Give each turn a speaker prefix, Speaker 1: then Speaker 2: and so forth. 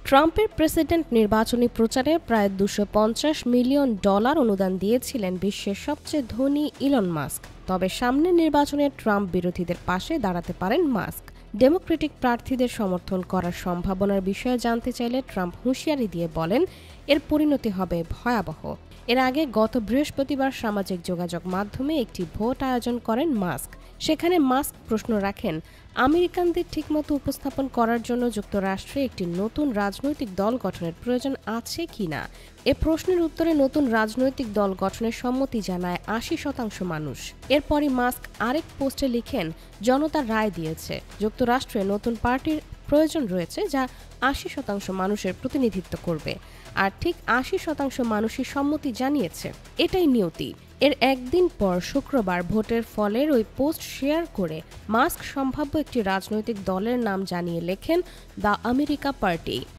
Speaker 1: ট্রাম্পের প্রেসিডেন্ট নির্বাচনী প্রচারে প্রায় $250 মিলিয়ন অনুদান দিয়েছিলেন বিশ্বের সবচেয়ে ধনী ইলন মাস্ক। তবে সামনের নির্বাচনে ট্রাম্প বিরোধীদের পাশে দাঁড়াতে পারেন মাস্ক। ডেমোক্রেটিক প্রার্থীদের সমর্থন করার সম্ভাবনার বিষয়ে জানতে চাইলে ট্রাম্প হুঁশিয়ারি দিয়ে বলেন, এর পরিণতি হবে ভয়াবহ। এর আগে গত বৃহস্পতিবার সামাজিক যোগাযোগ মাধ্যমে একটি ভোট আয়োজন করেন মাস্ক। সেখানে মাস্ক প্রশ্ন রাখেন, আমেরিকানদের ঠিকমতো উপস্থাপন করার জন্য যুক্তরাষ্ট্রে একটি নতুন রাজনৈতিক দল গঠনের প্রয়োজন আছে কিনা। এ প্রশ্নের উত্তরে নতুন রাজনৈতিক দল গঠনের সম্মতি জানায় 80% মানুষ। এরপরই মাস্ক আরেক পোস্টে লিখেন, জনতা রায় দিয়েছে, যুক্তরাষ্ট্রে নতুন পার্টির প্রয়োজন রয়েছে যা 80% মানুষের প্রতিনিধিত্ব করবে। আর ঠিক 80% মানুষই সম্মতি জানিয়েছে। এটাই নিয়তি। এর একদিন পর শুক্রবার ভোটের ফলের ওই পোস্ট শেয়ার করে মাস্ক সম্ভাব্য একটি রাজনৈতিক দলের নাম জানিয়ে লেখেন, দ্য আমেরিকা পার্টি।